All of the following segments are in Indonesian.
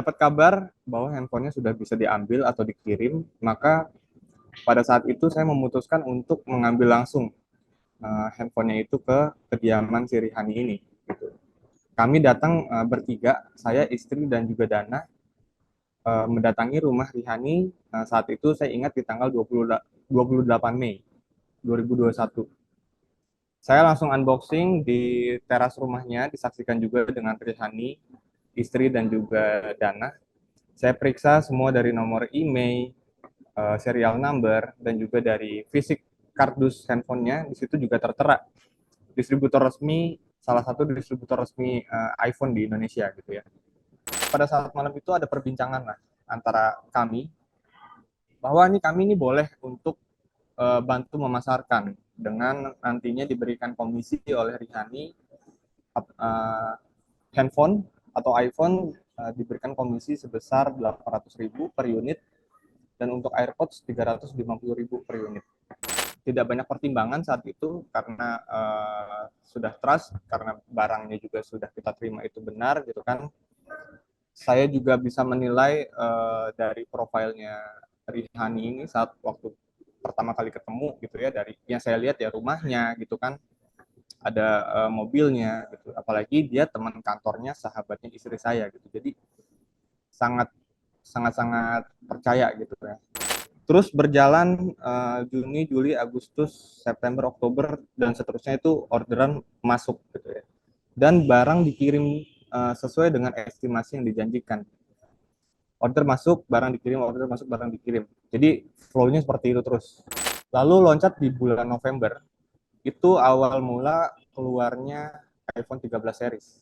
dapat kabar bahwa handphonenya sudah bisa diambil atau dikirim, maka pada saat itu saya memutuskan untuk mengambil langsung handphonenya itu ke kediaman si Rihani ini. Gitu. Kami datang bertiga, saya, istri, dan juga Dana, mendatangi rumah Rihani saat itu saya ingat di tanggal 28 Mei 2021. Saya langsung unboxing di teras rumahnya, disaksikan juga dengan Rihani, istri, dan juga Dana. Saya periksa semua dari nomor email, serial number, dan juga dari fisik kardus handphonenya. Di situ juga tertera distributor resmi, salah satu distributor resmi iPhone di Indonesia gitu ya. Pada saat malam itu ada perbincangan lah antara kami bahwa kami ini boleh untuk bantu memasarkan dengan nantinya diberikan komisi oleh Rihani handphone atau iPhone diberikan komisi sebesar 800.000 per unit dan untuk AirPods 350.000 per unit. Tidak banyak pertimbangan saat itu karena sudah trust, karena barangnya juga sudah kita terima itu benar gitu kan. Saya juga bisa menilai dari profilnya Rihani ini saat waktu pertama kali ketemu gitu ya, dari yang saya lihat ya rumahnya gitu kan, ada mobilnya gitu, apalagi dia teman kantornya sahabatnya istri saya gitu, jadi sangat sangat sangat percaya gitu ya. Terus berjalan Juni, Juli, Agustus, September, Oktober dan seterusnya itu orderan masuk gitu ya, dan barang dikirim sesuai dengan estimasi yang dijanjikan. Order masuk, barang dikirim, order masuk, barang dikirim. Jadi flow-nya seperti itu terus. Lalu loncat di bulan November, itu awal mula keluarnya iPhone 13 series.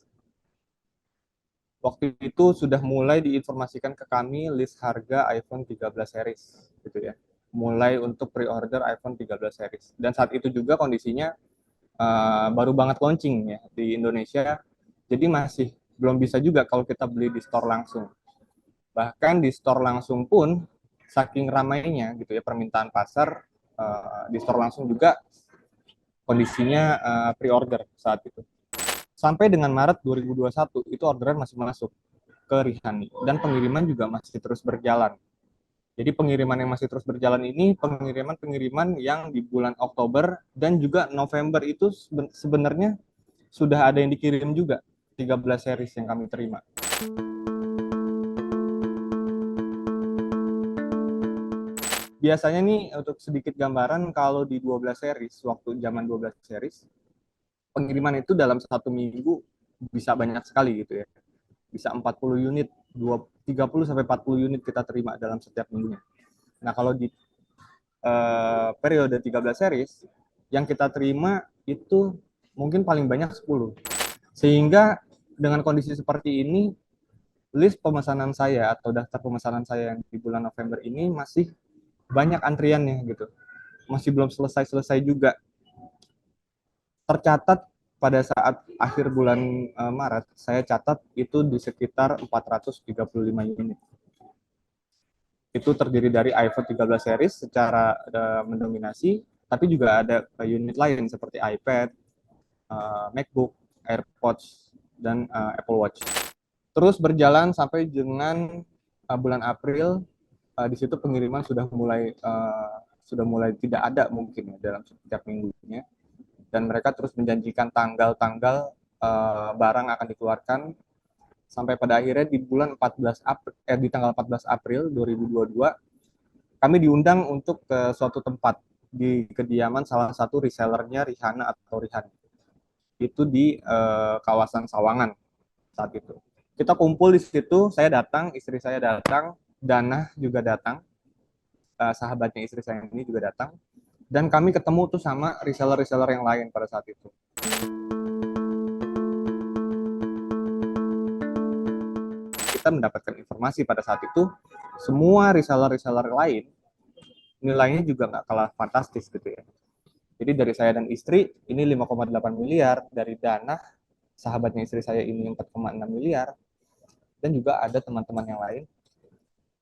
Waktu itu sudah mulai diinformasikan ke kami list harga iPhone 13 series gitu ya. Mulai untuk pre-order iPhone 13 series. Dan saat itu juga kondisinya baru banget launching ya di Indonesia. Jadi masih belum bisa juga kalau kita beli di store langsung. Bahkan di store langsung pun saking ramainya gitu ya permintaan pasar, di store langsung juga kondisinya pre-order saat itu. Sampai dengan Maret 2021 itu orderan masih masuk ke Rihani dan pengiriman juga masih terus berjalan. Jadi pengiriman yang masih terus berjalan ini pengiriman-pengiriman yang di bulan Oktober dan juga November itu sebenarnya sudah ada yang dikirim juga 13 series yang kami terima. Biasanya nih untuk sedikit gambaran kalau di 12 series, waktu zaman 12 series, pengiriman itu dalam satu minggu bisa banyak sekali gitu ya. Bisa 40 unit, 30 sampai 40 unit kita terima dalam setiap minggunya. Nah, kalau di periode 13 series yang kita terima itu mungkin paling banyak 10. Sehingga dengan kondisi seperti ini, list pemesanan saya atau daftar pemesanan saya yang di bulan November ini masih banyak antriannya gitu. Masih belum selesai-selesai juga. Tercatat pada saat akhir bulan Maret, saya catat itu di sekitar 435 unit. Itu terdiri dari iPhone 13 series secara mendominasi, tapi juga ada unit lain seperti iPad, MacBook, AirPods, dan Apple Watch. Terus berjalan sampai dengan bulan April, di situ pengiriman sudah mulai tidak ada mungkin ya dalam setiap minggunya, dan mereka terus menjanjikan tanggal-tanggal barang akan dikeluarkan sampai pada akhirnya di bulan 14 April, di tanggal 14 April 2022 kami diundang untuk ke suatu tempat di kediaman salah satu resellernya Rihana atau Rihan. Itu di kawasan Sawangan saat itu. Kita kumpul di situ, saya datang, istri saya datang, Dana juga datang, sahabatnya istri saya ini juga datang, dan kami ketemu tuh sama reseller-reseller yang lain pada saat itu. Kita mendapatkan informasi pada saat itu, semua reseller-reseller lain nilainya juga nggak kalah fantastis gitu ya. Jadi dari saya dan istri ini 5,8 miliar, dari Dana sahabatnya istri saya ini 4,6 miliar, dan juga ada teman-teman yang lain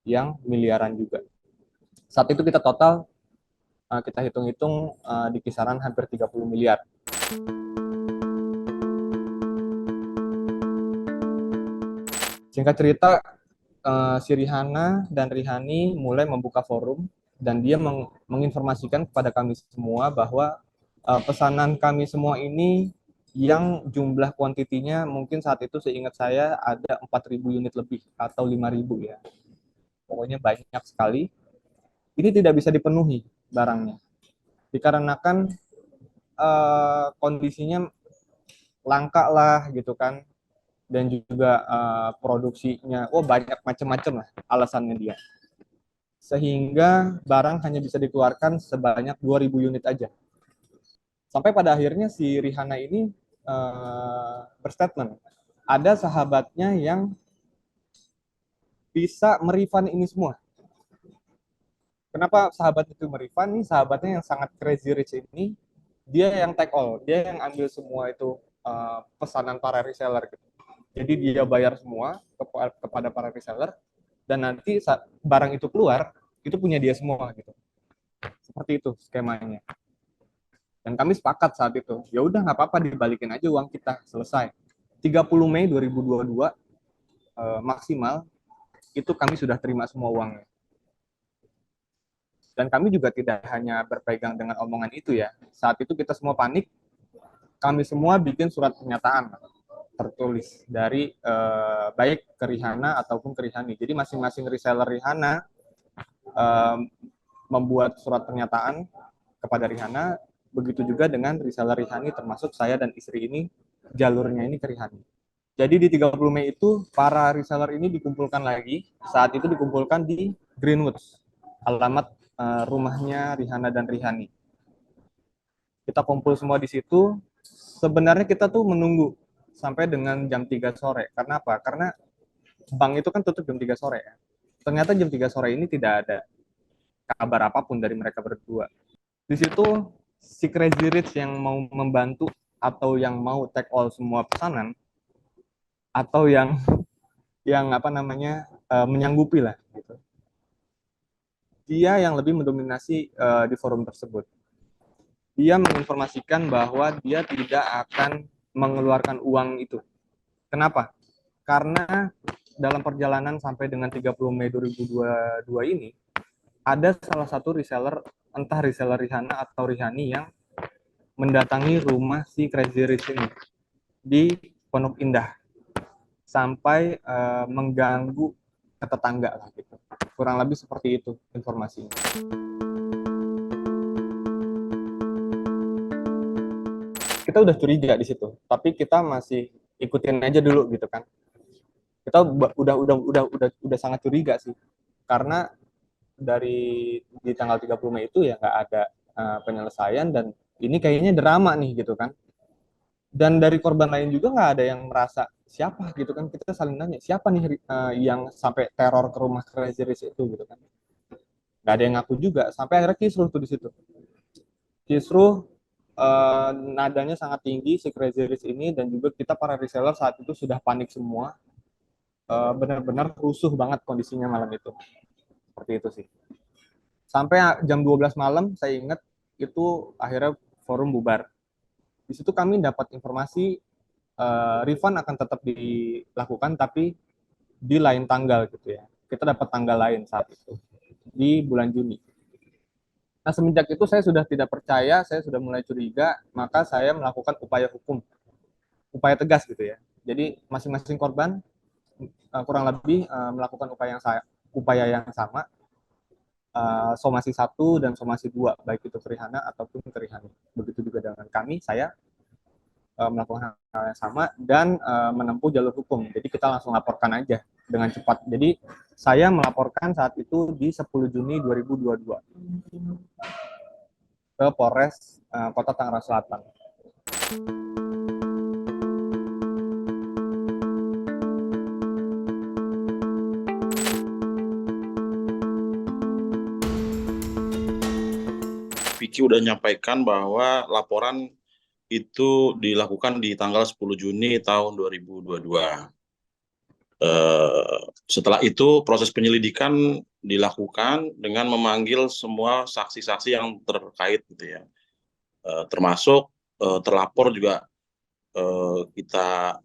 yang miliaran juga. Saat itu kita total kita hitung-hitung di kisaran hampir 30 miliar. Singkat cerita, si Rihanna dan Rihani mulai membuka forum dan dia menginformasikan kepada kami semua bahwa pesanan kami semua ini yang jumlah kuantitinya mungkin saat itu seingat saya ada 4.000 unit lebih atau 5.000 ya. Pokoknya banyak sekali. Ini tidak bisa dipenuhi barangnya. Dikarenakan kondisinya langka lah gitu kan. Dan juga produksinya, banyak macam-macam lah alasannya dia. Sehingga barang hanya bisa dikeluarkan sebanyak 2.000 unit aja. Sampai pada akhirnya si Rihanna ini berstatement, ada sahabatnya yang bisa merefund ini semua. Kenapa sahabat itu merefund? Nih sahabatnya yang sangat crazy rich ini, dia yang take all, dia yang ambil semua itu pesanan para reseller gitu. Jadi dia bayar semua kepada para reseller dan nanti saat barang itu keluar itu punya dia semua gitu. Seperti itu skemanya. Dan kami sepakat saat itu, ya udah nggak apa-apa dibalikin aja uang kita, selesai. 30 Mei 2022 maksimal itu kami sudah terima semua uangnya. Dan kami juga tidak hanya berpegang dengan omongan itu ya. Saat itu kita semua panik, kami semua bikin surat pernyataan tertulis dari baik ke Rihanna ataupun ke Rihani. Jadi masing-masing reseller Rihanna membuat surat pernyataan kepada Rihanna, begitu juga dengan reseller Rihani termasuk saya dan istri ini, jalurnya ini ke Rihani. Jadi di 30 Mei itu para reseller ini dikumpulkan lagi, saat itu dikumpulkan di Greenwoods, alamat rumahnya Rihanna dan Rihani. Kita kumpul semua di situ. Sebenarnya kita tuh menunggu sampai dengan jam 3 sore. Karena apa? Karena bank itu kan tutup jam 3 sore ya. Ternyata jam 3 sore ini tidak ada kabar apapun dari mereka berdua. Di situ si Crazy Rich yang mau membantu atau yang mau take all semua pesanan atau yang apa namanya menyanggupi lah gitu. Dia yang lebih mendominasi di forum tersebut. Dia menginformasikan bahwa dia tidak akan mengeluarkan uang itu. Kenapa? Karena dalam perjalanan sampai dengan 30 Mei 2022 ini ada salah satu reseller, entah reseller Rihanna atau Rihani yang mendatangi rumah si Crazy Rich ini di Pondok Indah sampai mengganggu ke tetangga lah gitu. Kurang lebih seperti itu informasinya. Kita udah curiga di situ, tapi kita masih ikutin aja dulu gitu kan. Kita udah sangat curiga sih. Karena dari di tanggal 30 Mei itu ya nggak ada penyelesaian dan ini kayaknya drama nih gitu kan. Dan dari korban lain juga nggak ada yang merasa siapa gitu kan, kita saling nanya siapa nih yang sampai teror ke rumah Crazy Rich itu gitu kan, nggak ada yang ngaku juga sampai akhirnya kisruh tuh di situ. Kisruh nadanya sangat tinggi si Crazy Rich ini dan juga kita para reseller saat itu sudah panik semua, benar-benar rusuh banget kondisinya malam itu. Seperti itu sih. Sampai jam 12 malam saya ingat itu akhirnya forum bubar. Di situ kami dapat informasi refund akan tetap dilakukan tapi di lain tanggal gitu ya. Kita dapat tanggal lain saat itu di bulan Juni. Nah, semenjak itu saya sudah tidak percaya, saya sudah mulai curiga, maka saya melakukan upaya hukum, upaya tegas gitu ya. Jadi masing-masing korban kurang lebih melakukan upaya yang sama, somasi 1 dan somasi 2, baik itu ke Rihanna ataupun ke Rihani. Begitu juga dengan kami, saya melakukan hal yang sama dan menempuh jalur hukum. Jadi kita langsung laporkan aja dengan cepat. Jadi saya melaporkan saat itu di 10 Juni 2022 ke Polres Kota Tangerang Selatan. Vicky udah nyampaikan bahwa laporan itu dilakukan di tanggal 10 Juni tahun 2022. Setelah itu proses penyelidikan dilakukan dengan memanggil semua saksi-saksi yang terkait gitu ya. Termasuk terlapor juga kita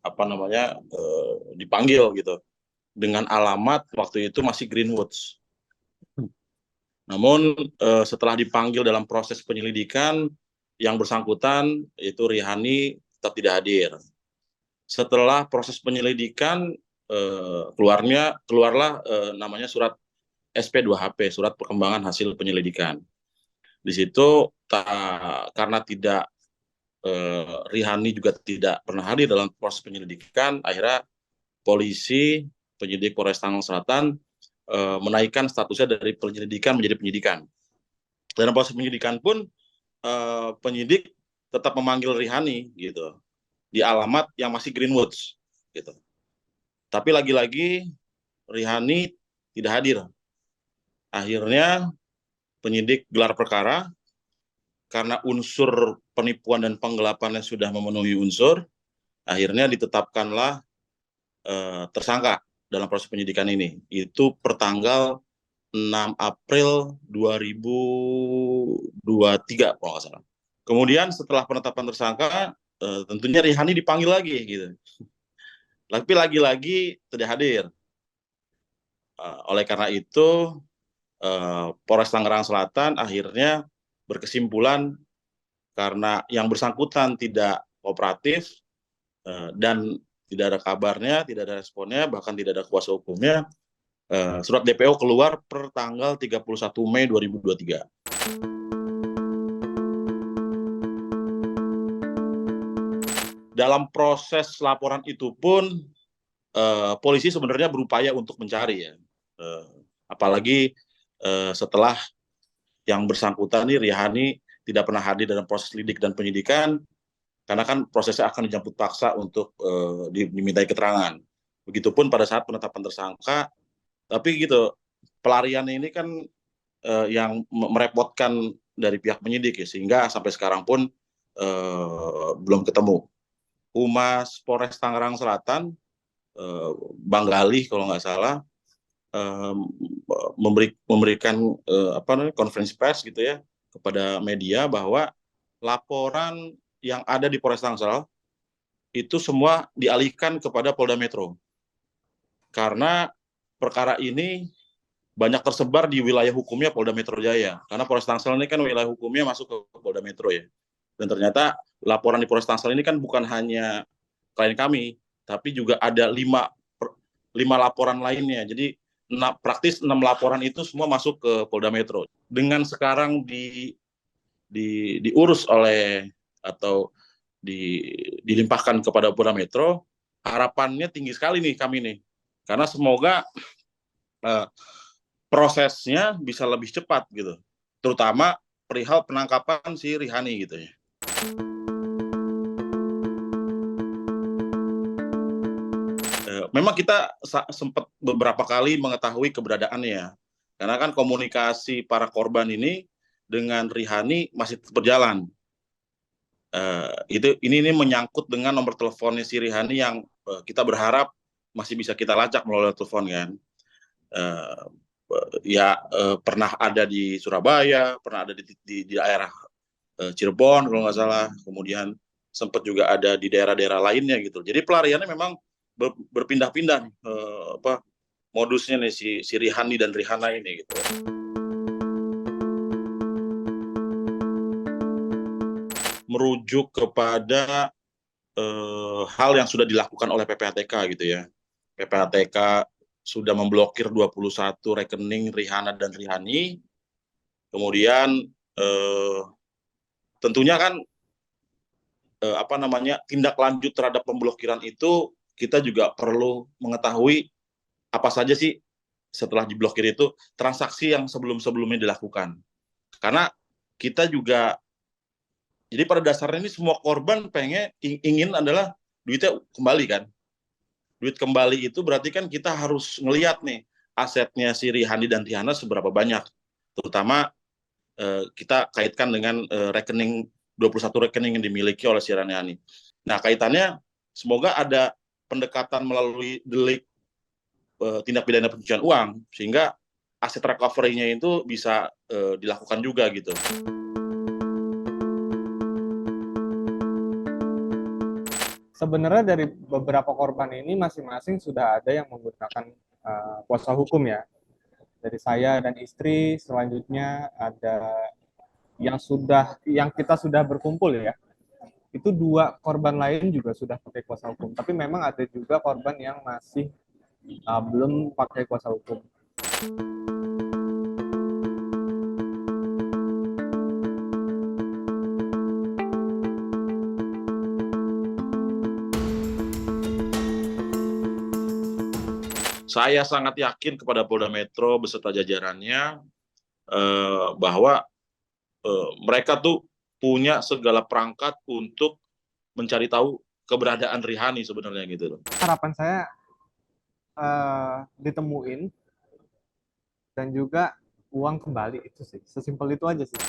dipanggil gitu. dengan alamat waktu itu masih Greenwoods. Namun setelah dipanggil dalam proses penyelidikan, yang bersangkutan itu Rihani tetap tidak hadir. Setelah proses penyelidikan keluarlah namanya surat SP2HP, surat perkembangan hasil penyelidikan. Di situ karena tidak Rihani juga tidak pernah hadir dalam proses penyelidikan, akhirnya polisi penyidik Polres Tangerang Selatan menaikkan statusnya dari penyelidikan menjadi penyidikan. Dalam proses penyidikan pun penyidik tetap memanggil Rihani gitu di alamat yang masih Greenwoods gitu. Tapi lagi-lagi Rihani tidak hadir. Akhirnya penyidik gelar perkara karena unsur penipuan dan penggelapannya sudah memenuhi unsur, akhirnya ditetapkanlah tersangka dalam proses penyidikan ini. Itu pertanggal 6 April 2023 kalau nggak salah. Kemudian setelah penetapan tersangka, tentunya Rihani dipanggil lagi gitu. Tapi lagi-lagi tidak hadir. Oleh karena itu, Polres Tangerang Selatan akhirnya berkesimpulan karena yang bersangkutan tidak kooperatif dan tidak ada kabarnya, tidak ada responnya, bahkan tidak ada kuasa hukumnya, surat DPO keluar per tanggal 31 Mei 2023. Dalam proses laporan itu pun polisi sebenarnya berupaya untuk mencari ya, apalagi setelah yang bersangkutan nih Rihani tidak pernah hadir dalam proses lidik dan penyidikan, karena kan prosesnya akan dijemput paksa untuk dimintai keterangan. Begitupun pada saat penetapan tersangka, tapi gitu pelariannya ini kan yang merepotkan dari pihak penyidik ya, sehingga sampai sekarang pun belum ketemu. Humas Polres Tangerang Selatan, Bang Galih kalau nggak salah, memberikan konferensi pers gitu ya kepada media bahwa laporan yang ada di Polres Tangsel itu semua dialihkan kepada Polda Metro karena perkara ini banyak tersebar di wilayah hukumnya Polda Metro Jaya, karena Polres Tangsel ini kan wilayah hukumnya masuk ke Polda Metro ya. Dan ternyata laporan di Polres Tangsel ini kan bukan hanya klien kami, tapi juga ada 5 laporan lainnya. Jadi praktis 6 laporan itu semua masuk ke Polda Metro. Dengan sekarang diurus oleh atau dilimpahkan kepada Polda Metro, harapannya tinggi sekali nih kami nih. Karena semoga prosesnya bisa lebih cepat gitu. Terutama perihal penangkapan si Rihani gitu ya. Memang kita sempat beberapa kali mengetahui keberadaannya, karena kan komunikasi para korban ini dengan Rihani masih berjalan. Ini menyangkut dengan nomor teleponnya si Rihani yang kita berharap masih bisa kita lacak melalui telepon kan. Pernah ada di Surabaya, pernah ada di daerah Cirebon kalau nggak salah, kemudian sempat juga ada di daerah-daerah lainnya gitu. Jadi pelariannya memang berpindah-pindah modusnya nih si Rihani dan Rihana ini gitu. Merujuk kepada hal yang sudah dilakukan oleh PPATK gitu ya. PPATK sudah memblokir 21 rekening Rihana dan Rihani. Kemudian tentunya kan tindak lanjut terhadap pemblokiran itu kita juga perlu mengetahui apa saja sih setelah diblokir itu transaksi yang sebelum-sebelumnya dilakukan. Karena kita juga, jadi pada dasarnya ini semua korban ingin adalah duitnya kembali kan. Duit kembali itu berarti kan kita harus ngelihat nih asetnya si Rihani dan Rihana seberapa banyak. Terutama kita kaitkan dengan rekening 21 rekening yang dimiliki oleh si Rihani. Nah, kaitannya semoga ada pendekatan melalui delik tindak pidana pencucian uang sehingga aset recovery-nya itu bisa dilakukan juga gitu. Sebenarnya dari beberapa korban ini masing-masing sudah ada yang menggunakan kuasa hukum ya. Dari saya dan istri, selanjutnya ada yang kita sudah berkumpul ya. Itu 2 korban lain juga sudah pakai kuasa hukum. Tapi memang ada juga korban yang masih belum pakai kuasa hukum. Saya sangat yakin kepada Polda Metro beserta jajarannya bahwa mereka tuh punya segala perangkat untuk mencari tahu keberadaan Rihani sebenarnya gitu loh. Harapan saya ditemuin dan juga uang kembali, itu sih. Sesimpel itu aja sih.